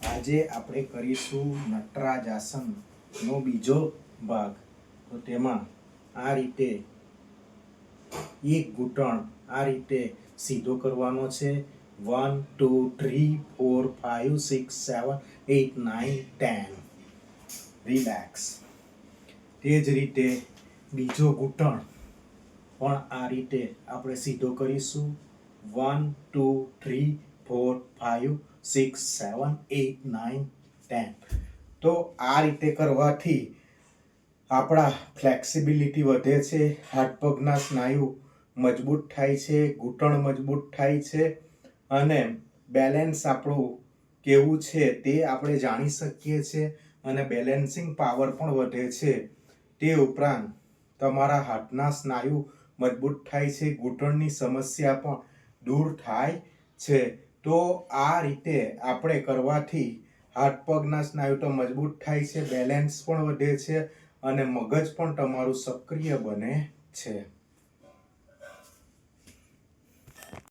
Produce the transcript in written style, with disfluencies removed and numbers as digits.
આજે આપણે કરીશું નટરાજાસનનો બીજો ભાગ. તો તેમાં આ રીતે એક ઘૂંટણ આ રીતે સીધો કરવાનો છે. 1 2 3 4 5 6 7 8 9 10. રિલેક્સ. તે જ રીતે બીજો ઘૂંટણ પણ આ રીતે આપણે સીધો કરીશું. 1 2 3 4 5 6 7 8 9 10. તો આ રીતે કરવાથી આપણા ફ્લેક્સિબિલિટી વધે છે, હાથ પગના સ્નાયુ મજબૂત થાય છે, ઘૂંટણ મજબૂત થાય છે અને બેલેન્સ આપણું કેવું છે તે આપણે જાણી શકીએ છીએ અને બેલેન્સિંગ પાવર પણ વધે છે. તે ઉપરાંત તમારા હાથના સ્નાયુ મજબૂત થાય છે, ઘૂંટણની સમસ્યા પણ દૂર થાય છે. તો આ રીતે આપણે કરવાથી હાથ પગના સ્નાયુ તો મજબૂત થાય છે, બેલેન્સ પણ વધે છે અને મગજ પણ તમારું સક્રિય બને છે.